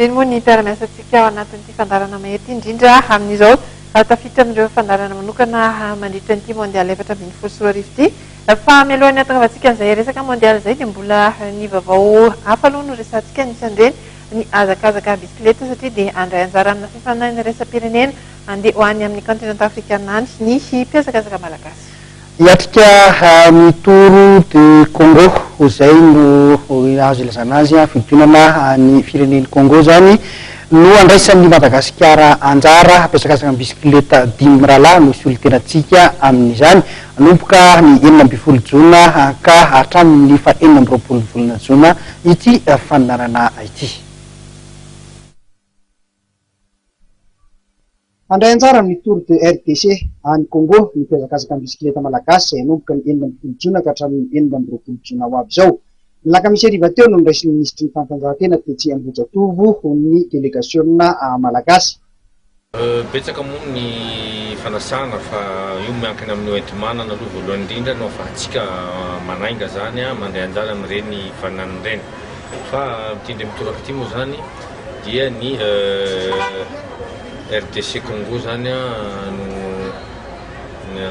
Ireny moa ny mpiara-miasantsika ao anatin'ity fandarana mahety indrindra amin'izao tafiditra amin'ireo fandarana manokana mandritra nyity mondial 2024 ity. Fa mialohan'ny hatongavantsika an'izay resaka mondial izay dia mbola ny vaovao hafa aloha no resantsika anisan'ireny ny hazakazaka bisikileta satria dia andray anjara amina fifaninana raisam-pirenena andeha ho any amin'ny continent africain any ny mpiazakazaka malagasy. Iatrika mitoro de Congo izay no azo ilazana azy fidonana ny fireneny Congo zany no andraisan'ny Madagasikara anjara mpiazakazaka bisikileta 10 mirahalahy no solitenantsika amin'izany manomboka ny 12 jona ka hatramin'ny 24 volana jona ity faninarana ity. Andray anjara amin'ny Tour de RDC any Congo ny mpiazakazaka bisikileta malagasy izay nomboka ny 12 jona ka hatramin'ny 24 jona ho avy zao. Ny lakamisy hariva teo no niraisin'ny ministry ny fanatanjahantena Tetsy Ambohijatovo ny delegasiona malagasy. Betsaka moa ny fanasana fa io miankina amin'ny hoentim-manana aloha voalohany indrindra no fa atsika manainga zany mandeha anjara amin'ireny faninanana ireny. Fa mitindry mitoraka ity moa zany dia ny RDC Congo zany no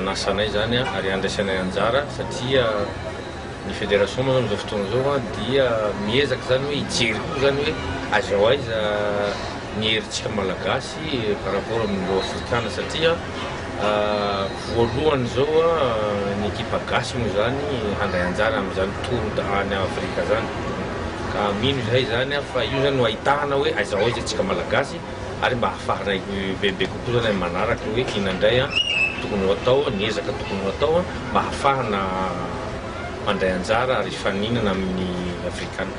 nasanay zany ary andraisanay anjara satria ny fédération moa amin'izao fotoana zao dia miezaka zany hoe hijery koa zany hoe aza aiza ny herintsika malagasy par rapport amin'ireo afrikana satria voalohany zao ny ekipa gasy moa zany handray anjara amin'izany tour any Afrika zany ka mino izay zany fa io zany no ahitana hoe aza aiza antsika malagasy ary mba hahafahanay bebe kokoa zany manaraka hoe inandray tokony ho atao ny ezaka tokony ho atao mba hahafahana mandray anjara ary faninana amin'ny afrikana.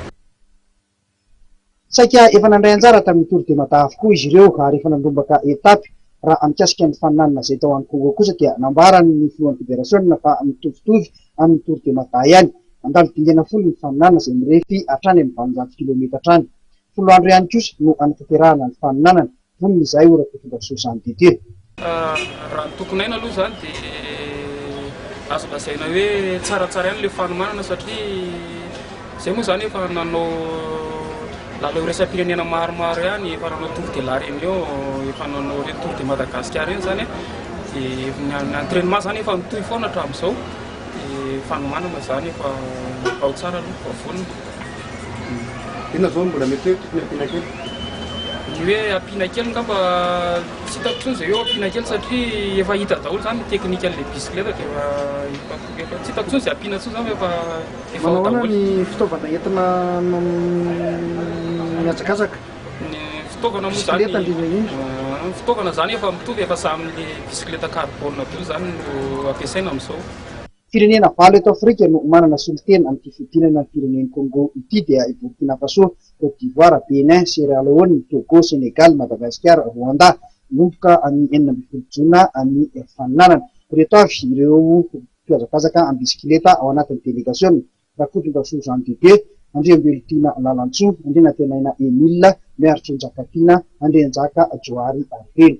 Saika efa nandray anjara tamin'ny Tour de Mata avokoa izy ireo ary efa nandombaka etapy raha amikasika ny faninanana izay tao any Congo kosa dia nambarany ny filohan'ny fédération fa mitovitovy amin'ny Tour de Mata ihany. Mandalo dingana folo ny faninanana izay mirefy hatrany amin'ny 20 kilometa hatrany. 10 andro ihany kosa no anatanterahana ny faninanana vonona izay ora Sosan Dite. Raha tokony aina aloha zany dia azo lazaina hoe tsaratsara ihany ilay fanomanana satria izay moa zany efa nanao lalao raisam-pirenena maromaro ihany efa nanao Tour de la Réunion efa nanao hoe Tour de Madagascar eny zany dia ny entraînement zany efa mitohy foana hatramin'izao dia fanomanana zany efa ao tsara aloha vonona. Ina zao mbola mety hoe ampiana kely? Ny hoe ampiana kely ngamba tsy hitako tsony izay eo ampiana kely satria efa hita daholo zany teknika an'ilay bisikileta dia efa tsy hitako tsony izay ampiana tsony zany efa manao ahoana ny fitaovana entina miazakazaka? Ny fitaovana moa zany ny fitaovana zany efa mitovy efa samy'le bisikileta carbone daholo zany no ampiasaina amin'izao. Firenena valo eto Afrika no manana solitena amin'ity fidinana ny fireneny Congo ity dia i Burkina Faso, Côte d'Ivoire, Benin, Sierra Leone, Togo, Senegal, Madagascar, Rwanda nomboka amin'ny 12 jona ny faninanana. Reto avy ireo mpiazakazaka amin'ny bisikileta ao anatin'ny delegation: Rakotonga Sosan Dide, Andriambelontina Lalantsoa, Andriana Tenaina Emile, Miaritro Njakatiana, Andrianjaka Johary Arvelo.